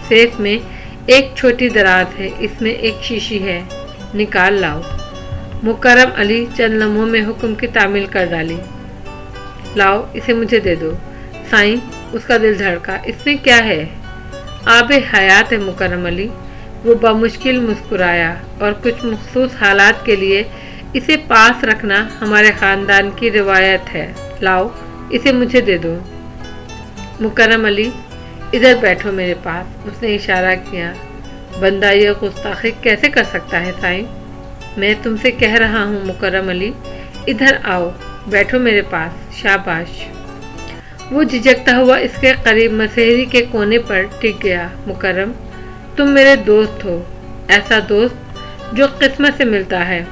[SPEAKER 1] सेफ में एक छोटी दराज है, इसमें एक शीशी है, निकाल लाओ। मुकर्रम अली चंद लम्हों में हुक्म की तामील कर डाली। लाओ इसे मुझे दे दो। साईं, उसका दिल धड़का। इसमें क्या है? आबे हयात है मुकर्रम अली। वो बामुश्किल मुस्कुराया। और कुछ मखसूस हालात के लिए इसे पास रखना हमारे ख़ानदान की रिवायत है। लाओ इसे मुझे दे दो। मुकर्रम अली, इधर बैठो मेरे पास। उसने इशारा किया। बंदा ये गुस्ताखी कैसे कर सकता है साईं? मैं तुमसे कह रहा हूँ मुकर्रम अली, इधर आओ, बैठो मेरे पास। शाबाश। वो झिझकता हुआ इसके करीब मसहरी के कोने पर टिक गया। मुकर्रम, तुम मेरे दोस्त हो, ऐसा दोस्त जो किस्मत से मिलता है।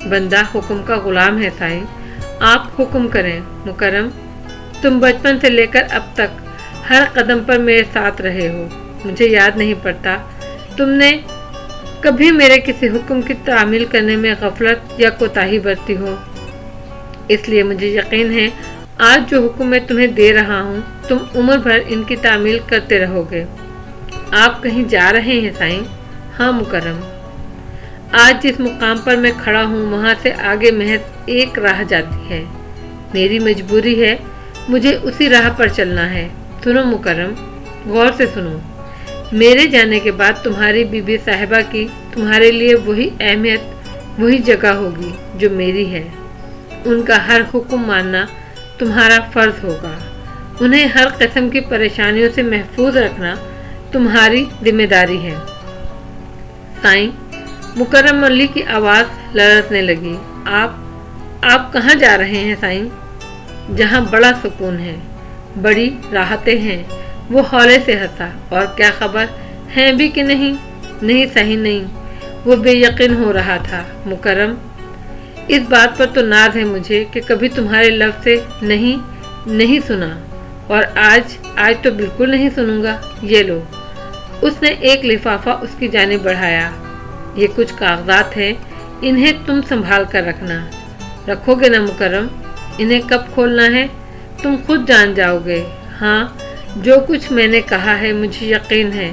[SPEAKER 1] बंदा हुक्म का गुलाम है साईं, आप हुक्म करें। मुकर्रम, तुम बचपन से लेकर अब तक हर कदम पर मेरे साथ रहे हो। मुझे याद नहीं पड़ता तुमने कभी मेरे किसी हुक्म की तामील करने में गफलत या कोताही बरती हो। इसलिए मुझे यकीन है आज जो हुक्म मैं तुम्हें दे रहा हूँ तुम उम्र भर इनकी तामील करते रहोगे। आप कहीं जा रहे हैं साईं? हाँ मुकर्रम, आज जिस मुकाम पर मैं खड़ा हूँ वहाँ से आगे महज एक राह जाती है। मेरी मजबूरी है, मुझे उसी राह पर चलना है। सुनो मुकर्रम, गौर से सुनो। मेरे जाने के बाद तुम्हारी बीबी साहिबा की तुम्हारे लिए वही अहमियत, वही जगह होगी जो मेरी है। उनका हर हुक्म मानना तुम्हारा फर्ज होगा। उन्हें हर किस्म की परेशानियों से महफूज रखना तुम्हारी जिम्मेदारी है। साईं, मुकर्रम अली की आवाज़ लरजने लगी। आप कहाँ जा रहे हैं साईं? जहाँ बड़ा सुकून है, बड़ी राहतें हैं। वो हौले से हंसा। और क्या खबर, हैं भी कि नहीं? नहीं, सही नहीं। वो बेयकीन हो रहा था। मुकर्रम, इस बात पर तो नाज है मुझे कि कभी तुम्हारे लफ्ज़ से नहीं सुना, और आज तो बिल्कुल नहीं सुनूंगा। ये लो। उसने एक लिफाफा उसकी जानिब बढ़ाया। ये कुछ कागजात हैं, इन्हें तुम संभाल कर रखना। रखोगे ना मुकर्रम? इन्हें कब खोलना है तुम खुद जान जाओगे। हाँ, जो कुछ मैंने कहा है मुझे यकीन है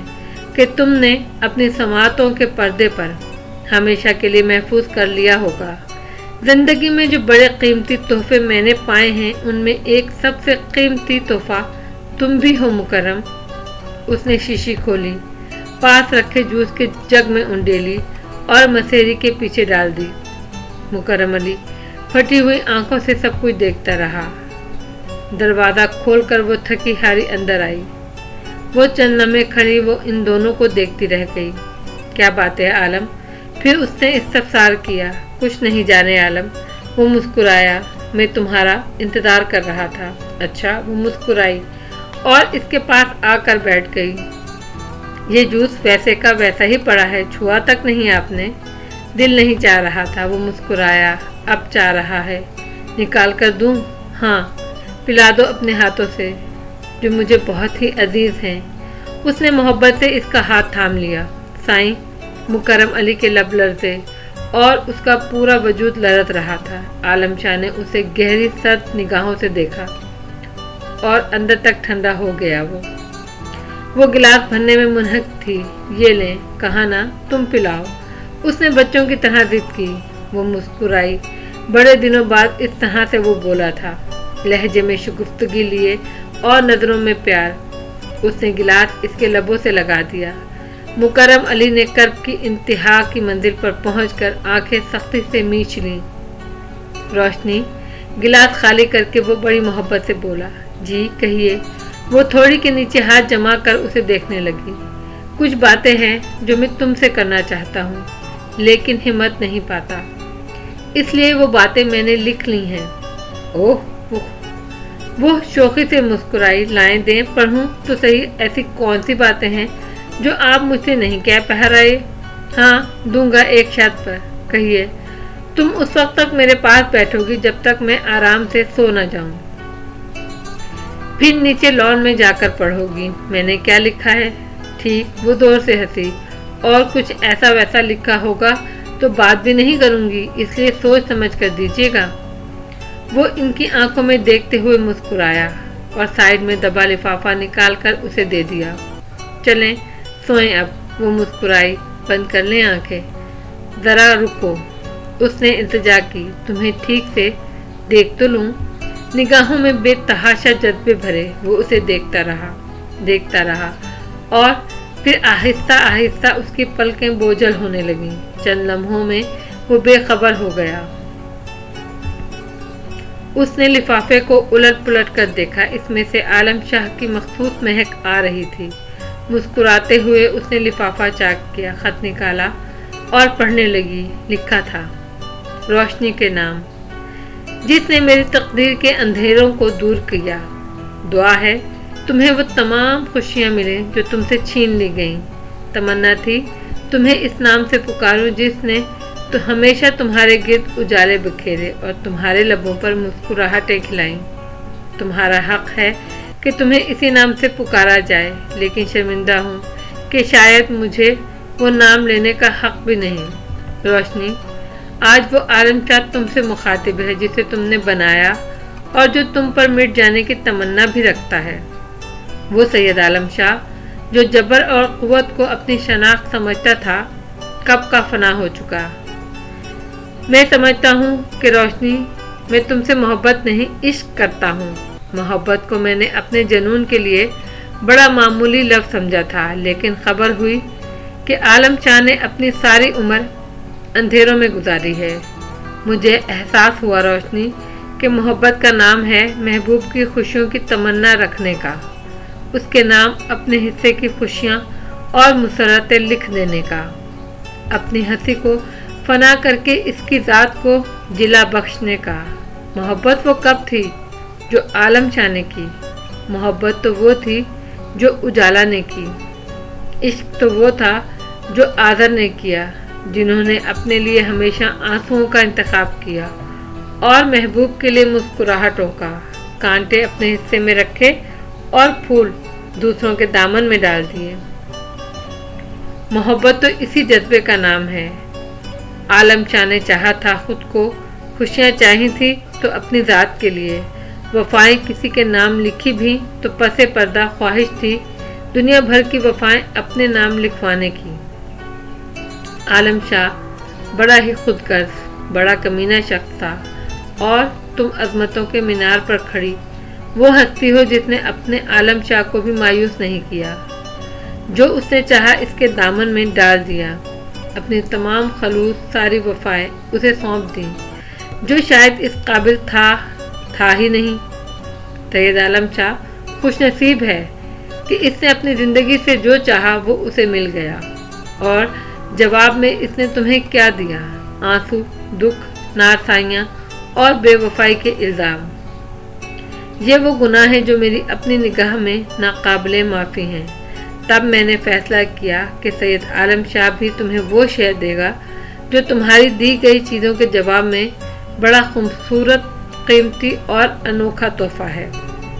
[SPEAKER 1] कि तुमने अपनी समातों के पर्दे पर हमेशा के लिए महफूज कर लिया होगा। ज़िंदगी में जो बड़े कीमती तोहफे मैंने पाए हैं उनमें एक सबसे कीमती तोहफा तुम भी हो मुकर्रम। उसने शीशी खोली, पास रखे जूस के जग में उंडेली और मसेरी के पीछे डाल दी। मुकर्रम अली फटी हुई आंखों से सब कुछ देखता रहा। दरवाज़ा खोलकर वो थकी हारी अंदर आई। वो चंद लम्हे खड़ी वो इन दोनों को देखती रह गई। क्या बात है आलम? फिर उसने इस्तफसार किया। कुछ नहीं जाने आलम। वो मुस्कुराया। मैं तुम्हारा इंतज़ार कर रहा था। अच्छा। वो मुस्कुराई और इसके पास आकर बैठ गई। ये जूस वैसे का वैसा ही पड़ा है, छुआ तक नहीं आपने? दिल नहीं चाह रहा था। वो मुस्कुराया। अब चाह रहा है। निकाल कर दूँ? हाँ, पिला दो अपने हाथों से जो मुझे बहुत ही अजीज़ हैं। उसने मोहब्बत से इसका हाथ थाम लिया। साईं, मुकर्रम अली के लब लरज़े और उसका पूरा वजूद लरज़ रहा था। आलम शाह ने उसे गहरी सर्द निगाहों से देखा और अंदर तक ठंडा हो गया। वो गिलास भरने में मुनहक थी। ये लें, कहा ना तुम पिलाओ। उसने बच्चों की तरह जिद की। वो मुस्कुराई। बड़े दिनों बाद इस तरह से वो बोला था, लहजे में शुगुफ्तगी लिए और नज़रों में प्यार। उसने गिलास इसके लबों से लगा दिया। मुकर्रम अली ने कर्ब की इंतहा की मंजिल पर पहुंचकर आंखें सख्ती से मींच लीं। रोशनी, गिलास खाली करके वो बड़ी मोहब्बत से बोला। जी कहिए। वो थोड़ी के नीचे हाथ जमा कर उसे देखने लगी। कुछ बातें हैं जो मैं तुमसे करना चाहता हूँ, लेकिन हिम्मत नहीं पाता, इसलिए वो बातें मैंने लिख ली हैं। ओह, वो शौक़ी से मुस्कुराई। लाएं दें, पढ़ूं तो सही। ऐसी कौन सी बातें हैं जो आप मुझसे नहीं कह पा रहे? हाँ, दूंगा एक शर्त पर। कहिए। तुम उस वक्त तक मेरे पास बैठोगी जब तक मैं आराम से सो न जाऊं। फिर नीचे लॉन में जाकर पढ़ोगी मैंने क्या लिखा है। ठीक। वो जोर से हंसी। और कुछ ऐसा वैसा लिखा होगा तो बात भी नहीं करूंगी, इसलिए सोच समझ कर दीजिएगा। वो इनकी आंखों में देखते हुए मुस्कुराया और साइड में दबा लिफाफा निकाल कर उसे दे दिया। चलें, सोएं अब। वो मुस्कुराई। बंद कर लें आंखें। ज़रा रुको। اس نے التجا کی، تمہیں ٹھیک سے دیکھ تو لوں؟ نگاہوں میں بے تحاشا جذبے بھرے وہ اسے دیکھتا رہا اور پھر آہستہ آہستہ اس کی پلکیں بوجھل ہونے لگیں۔ چند لمحوں میں وہ بے خبر ہو گیا۔ اس نے لفافے کو الٹ پلٹ کر دیکھا، اس میں سے عالم شاہ کی مخصوص مہک آ رہی تھی۔ مسکراتے ہوئے اس نے لفافہ چاک کیا، خط نکالا اور پڑھنے لگی۔ لکھا تھا، روشنی کے نام، جس نے میری تقدیر کے اندھیروں کو دور کیا، دعا ہے تمہیں وہ تمام خوشیاں ملیں جو تم سے چھین لی گئیں۔ تمنا تھی تمہیں اس نام سے پکاروں جس نے تو ہمیشہ تمہارے گرد اجالے بکھیرے اور تمہارے لبوں پر مسکراہٹیں کھلائیں۔ تمہارا حق ہے کہ تمہیں اسی نام سے پکارا جائے، لیکن شرمندہ ہوں کہ شاید مجھے وہ نام لینے کا حق بھی نہیں۔ روشنی، آج وہ عالم شاہ تم سے مخاطب ہے جسے تم نے بنایا اور جو تم پر مٹ جانے کی تمنا بھی رکھتا ہے۔ وہ سید عالم شاہ جو جبر اور قوت کو اپنی شناخت سمجھتا تھا، کب کا فنا ہو چکا۔ میں سمجھتا ہوں کہ روشنی، میں تم سے محبت نہیں عشق کرتا ہوں۔ محبت کو میں نے اپنے جنون کے لیے بڑا معمولی لفظ سمجھا تھا، لیکن خبر ہوئی کہ عالم شاہ نے اپنی ساری عمر اندھیروں میں گزاری ہے۔ مجھے احساس ہوا روشنی کہ محبت کا نام ہے محبوب کی خوشیوں کی تمنا رکھنے کا، اس کے نام اپنے حصے کی خوشیاں اور مسرتیں لکھ دینے کا، اپنی ہنسی کو فنا کر کے اس کی ذات کو جلا بخشنے کا۔ محبت وہ کب تھی جو عالم شاہ نے کی، محبت تو وہ تھی جو اجالا نے کی، عشق تو وہ تھا جو آذر نے کیا، جنہوں نے اپنے لیے ہمیشہ آنسوؤں کا انتخاب کیا اور محبوب کے لیے مسکراہٹوں کا، کانٹے اپنے حصے میں رکھے اور پھول دوسروں کے دامن میں ڈال دیے۔ محبت تو اسی جذبے کا نام ہے۔ عالم شاہ نے چاہا تھا خود کو، خوشیاں چاہی تھی تو اپنی ذات کے لیے، وفائیں کسی کے نام لکھی بھی تو پس پردہ خواہش تھی دنیا بھر کی وفائیں اپنے نام لکھوانے کی۔ عالم شاہ بڑا ہی خود غرض، بڑا کمینہ شخص تھا، اور تم عظمتوں کے مینار پر کھڑی وہ ہستی ہو جس نے اپنے عالم شاہ کو بھی مایوس نہیں کیا، جو اس نے چاہا اس کے دامن میں ڈال دیا، اپنی تمام خلوص ساری وفائیں اسے سونپ دیں، جو شاید اس قابل تھا ہی نہیں۔ سید عالم شاہ خوش نصیب ہے کہ اس نے اپنی زندگی سے جو چاہا وہ اسے مل گیا، اور جواب میں اس نے تمہیں کیا دیا؟ آنسو، دکھ، نارسائیاں اور بے وفائی کے الزام۔ یہ وہ گناہ ہیں جو میری اپنی نگاہ میں ناقابل معافی ہیں۔ تب میں نے فیصلہ کیا کہ سید عالم شاہ بھی تمہیں وہ شے دے گا جو تمہاری دی گئی چیزوں کے جواب میں بڑا خوبصورت، قیمتی اور انوکھا تحفہ ہے۔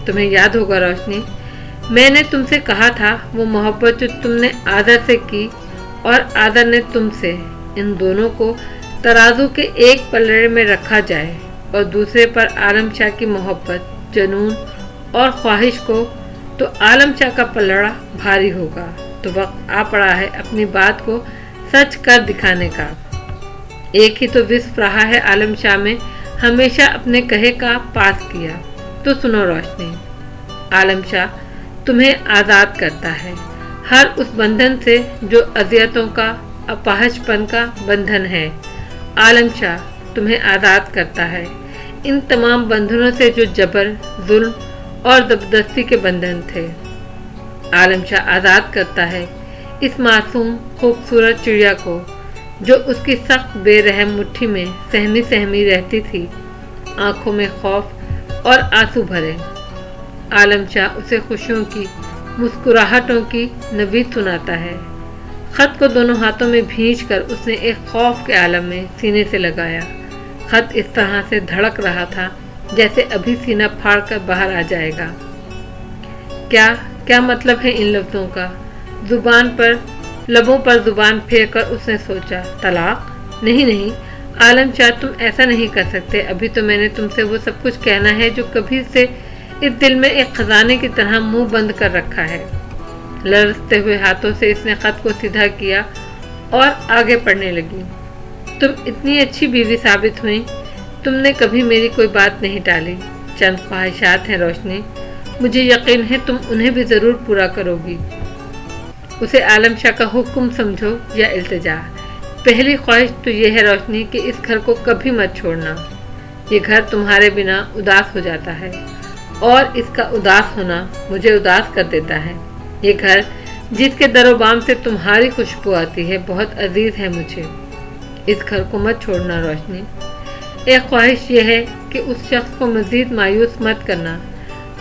[SPEAKER 1] تمہیں یاد ہوگا روشنی، میں نے تم سے کہا تھا وہ محبت جو تم نے آذر سے کی اور آذر نے تم سے، ان دونوں کو ترازو کے ایک پلڑے میں رکھا جائے اور دوسرے پر عالم شاہ کی محبت، جنون اور خواہش کو، تو عالم شاہ کا پلڑا بھاری ہوگا۔ تو وقت آ پڑا ہے اپنی بات کو سچ کر دکھانے کا۔ ایک ہی تو وصف رہا ہے عالم شاہ میں، ہمیشہ اپنے کہے کا پاس کیا۔ تو سنو روشنی، عالم شاہ تمہیں آزاد کرتا ہے ہر اس بندھن سے جو اذیتوں کا، اپاہج پن کا بندھن ہے۔ عالم شاہ تمہیں آزاد کرتا ہے ان تمام بندھنوں سے جو جبر، ظلم اور زبردستی کے بندھن تھے۔ عالم شاہ آزاد کرتا ہے اس معصوم خوبصورت چڑیا کو جو اس کی سخت بے رحم مٹھی میں سہمی سہمی رہتی تھی، آنکھوں میں خوف اور آنسو بھرے۔ عالم شاہ اسے خوشیوں کی، مسکراہٹوں کی نوید سناتا ہے۔ خط کو دونوں ہاتھوں میں بھینچ کر اس نے ایک خوف کے عالم میں سینے سے لگایا۔ خط اس طرح سے دھڑک رہا تھا جیسے ابھی سینہ پھاڑ کر باہر آ جائے گا۔ کیا مطلب ہے ان لفظوں کا؟ لبوں پر زبان پھیر کر اس نے سوچا، طلاق؟ نہیں، عالم شاہ تم ایسا نہیں کر سکتے، ابھی تو میں نے تم سے وہ سب کچھ کہنا ہے جو کبھی سے اس دل میں ایک خزانے کی طرح منہ بند کر رکھا ہے۔ لرزتے ہوئے ہاتھوں سے اس نے خط کو سیدھا کیا اور آگے پڑھنے لگی۔ तुम इतनी अच्छी बीवी साबित हुई, तुमने कभी मेरी कोई बात नहीं टाली। चंद ख्वाहिशात हैं रोशनी, मुझे यकीन है तुम उन्हें भी ज़रूर पूरा करोगी। उसे आलम शाह का हुक्म समझो या इल्तिजा। पहली ख्वाहिश तो ये है रोशनी कि इस घर को कभी मत छोड़ना। ये घर तुम्हारे बिना उदास हो जाता है और इसका उदास होना मुझे उदास कर देता है। ये घर जिसके दरोबाम से तुम्हारी खुशबू आती है बहुत अजीज है मुझे। इस घर को मत छोड़ना रोशनी। एक ख्वाहिश ये है कि उस शख्स को मज़ीद मायूस मत करना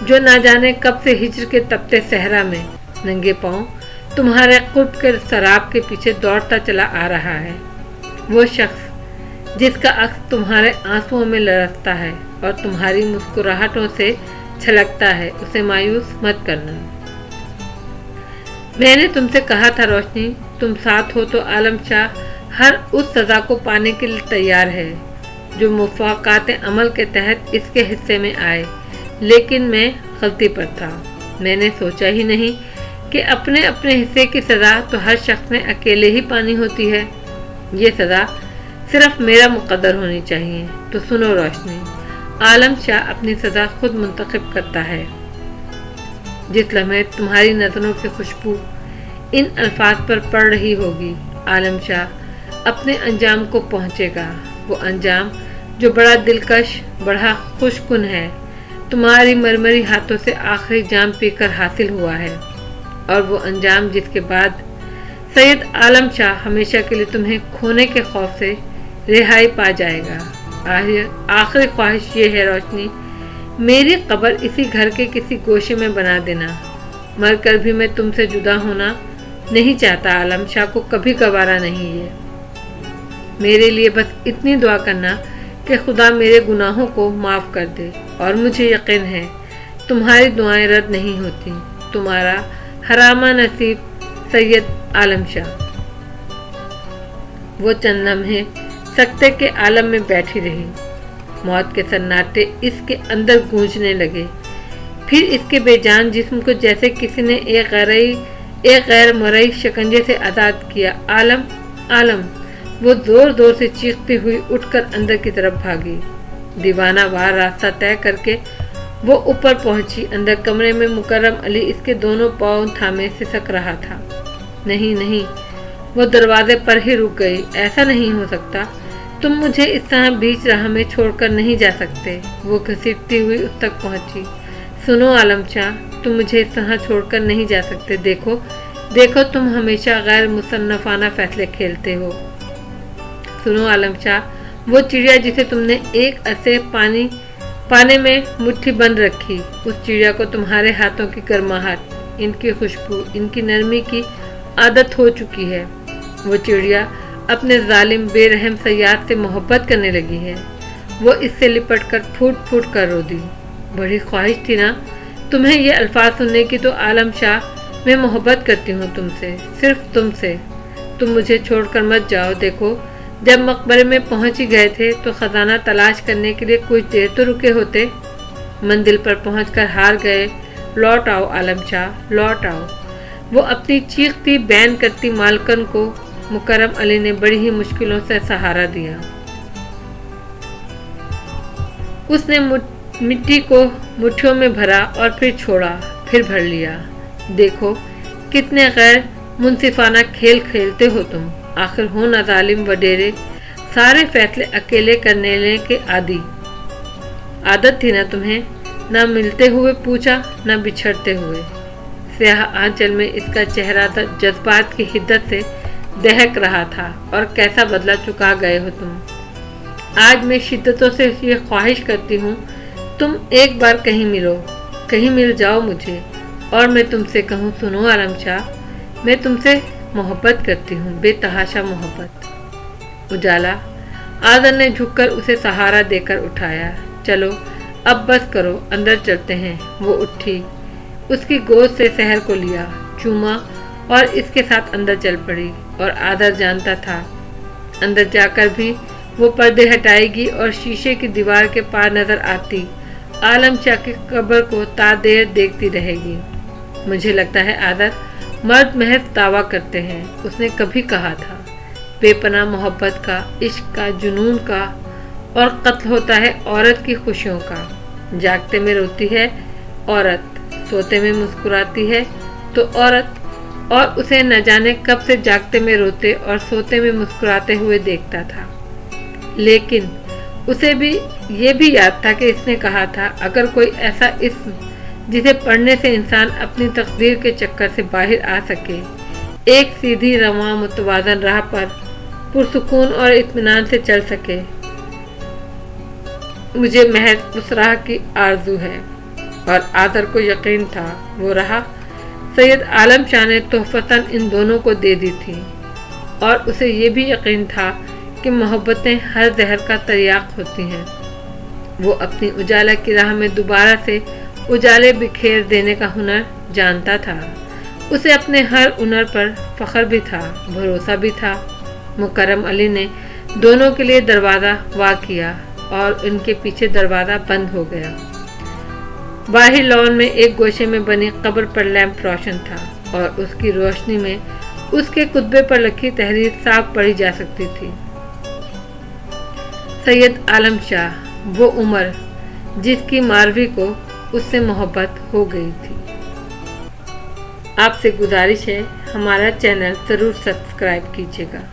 [SPEAKER 1] जो ना जाने कब से हिज्र के तपते सहरा में नंगे पाँव तुम्हारे कुर्ब के शराब के पीछे दौड़ता चला आ रहा है। वो शख्स जिसका अक्स तुम्हारे आंसुओं में लरसता है और तुम्हारी मुस्कुराहटों से छलकता है, उसे मायूस मत करना। मैंने तुमसे कहा था रोशनी, तुम साथ हो तो आलम शाह हर उस सज़ा को पाने के लिए तैयार है जो मुफ़ाक़ात अमल के तहत इसके हिस्से में आए, लेकिन मैं गलती पर था। मैंने सोचा ही नहीं कि अपने अपने हिस्से की सज़ा तो हर शख्स ने अकेले ही पानी होती है। ये सज़ा सिर्फ मेरा मुक़द्दर होनी चाहिए। तो सुनो रोशनी, आलम शाह अपनी सज़ा खुद मुंतखब करता है। जिस लम्हे तुम्हारी नज़रों की खुशबू इन अल्फाज पर पड़ रही होगी, आलम शाह अपने अंजाम को पहुँचेगा। वो अंजाम जो बड़ा दिलकश, बड़ा खुशकुन है, तुम्हारी मरमरी हाथों से आखिरी जाम पीकर हासिल हुआ है। और वो अंजाम जिसके बाद सैयद आलम शाह हमेशा के लिए तुम्हें खोने के खौफ से रिहाई पा जाएगा। आखिरी ख्वाहिश ये है रोशनी, मेरी कब्र इसी घर के किसी गोशे में बना देना। मर कर भी मैं तुमसे जुदा होना नहीं चाहता। आलम शाह को कभी गवारा नहीं है। मेरे लिए बस इतनी दुआ करना कि खुदा मेरे गुनाहों को माफ़ कर दे। और मुझे यकीन है तुम्हारी दुआएं रद्द नहीं होती। तुम्हारा हरामा नसीब सैयद आलम शाह। वो चंद लम्हे सकते के आलम में बैठी रही। मौत के सन्नाटे इसके अंदर गूंजने लगे। फिर इसके बेजान जिस्म को जैसे किसी ने एक गैर मरई शिकंजे से आज़ाद किया। आलम, आलम। वो जोर जोर से चीखती हुई उठकर अंदर की तरफ भागी। दीवाना वार रास्ता तय करके वो ऊपर पहुंची। अंदर कमरे में मुकर्रम अली इसके दोनों पाँव थामे सिसक रहा था। नहीं नहीं, वो दरवाजे पर ही रुक गई। ऐसा नहीं हो सकता, तुम मुझे इस तरह बीच राह में छोड़कर नहीं जा सकते। वो घसीटती हुई उस तक पहुंची। सुनो आलम शाह, तुम मुझे इस तरह छोड़कर नहीं जा सकते। देखो देखो, तुम हमेशा गैर मुसन्नफाना फैसले खेलते हो। सुनो आलम शाह, वो चिड़िया जिसे तुमने एक अरसे पाने में मुट्ठी बंद रखी, उस चिड़िया को तुम्हारे हाथों की गर्माहट, इनकी खुशबू, इनकी नरमी की आदत हो चुकी है। वो चिड़िया अपने जालिम बेरहम सयाद से मोहब्बत करने लगी है। वो इससे लिपट कर फूट फूट कर रो दी। बड़ी ख्वाहिश थी ना तुम्हें ये अल्फाज सुनने की। तो आलम शाह, मैं मोहब्बत करती हूँ तुमसे, सिर्फ तुमसे। तुम मुझे छोड़कर मत जाओ। देखो, जब मकबरे में पहुँच ही गए थे तो ख़जाना तलाश करने के लिए कुछ देर तो रुके होते। मंजिल पर पहुंचकर हार गए। लौट आओ आलम शाह, लौट आओ। वो अपनी चीखती बैन करती मालकन को मुकर्रम अली ने बड़ी ही मुश्किलों से सहारा दिया। उसने मिट्टी को मुट्ठियों में भरा और फिर छोड़ा, फिर भर लिया। देखो कितने गैर मुनसिफाना खेल खेलते हो तुम। आखिर हो ना जालिम वडेरे, सारे फैसले अकेले करने के आदी। आदत थी ना तुम्हें, ना मिलते हुए पूछा, ना बिछड़ते हुए। स्याह आंचल में इसका चेहरा जज्बात की हिद्दत से दहक रहा था। और कैसा बदला चुका गए हो तुम। आज मैं शिद्दतों से ये ख्वाहिश करती हूँ, तुम एक बार कहीं मिलो, कहीं मिल जाओ मुझे और मैं तुमसे कहूँ, सुनो आलम शाह, मैं तुमसे मोहब्बत करती हूँ, बेतहाशा मोहब्बत। उजाला आदर ने झुककर उसे सहारा देकर उठाया। चलो अब बस करो, अंदर चलते हैं। वो उठी, उसकी गोद से सहर को लिया, चूमा और इसके साथ अंदर चल पड़ी। और आदर जानता था अंदर जाकर भी वो पर्दे हटाएगी और शीशे की दीवार के पार नजर आती आलम शाह की कब्र को तादेर देखती रहेगी। मुझे लगता है आदर मर्द महज दावा करते हैं, उसने कभी कहा था। बेपनाह मोहब्बत का, इश्क का, जुनून का, और कत्ल होता है औरत की खुशियों का। जागते में रोती है औरत, सोते में मुस्कुराती है तो औरत, और उसे न जाने कब से जागते में रोते और सोते में मुस्कुराते हुए देखता था। लेकिन उसे भी ये भी याद था कि इसने कहा था, अगर कोई ऐसा इस्म जिसे पढ़ने से इंसान अपनी तकदीर के चक्कर से बाहर आ सके, एक सीधी रवां मुतवाज़न राह पर पुरसुकून और इत्मीनान से चल सके, मुझे महज उस राह की आरजू है। और आदर को यकीन था वो राह सैयद आलम शाह ने तोहफतन इन दोनों को दे दी थी, और उसे ये भी यकीन था कि मोहब्बतें हर जहर का तरियाक होती हैं। वो अपनी उजाला की राह में दोबारा से उजाले बिखेर देने का हुनर जानता था। उसे अपने हर हुनर पर फख्र भी था, भरोसा भी था। मुकर्रम अली ने दोनों के लिए दरवाज़ा वा किया और उनके पीछे दरवाज़ा बंद हो गया। बाहर लॉन में एक गोशे में बनी कब्र पर लैंप रोशन था और उसकी रोशनी में उसके कुतबे पर लिखी तहरीर साफ पढ़ी जा सकती थी। सैयद आलम शाह, वो उमर जिसकी मारवी को उससे मोहब्बत हो गई थी। आपसे गुजारिश है, हमारा चैनल ज़रूर सब्सक्राइब कीजिएगा।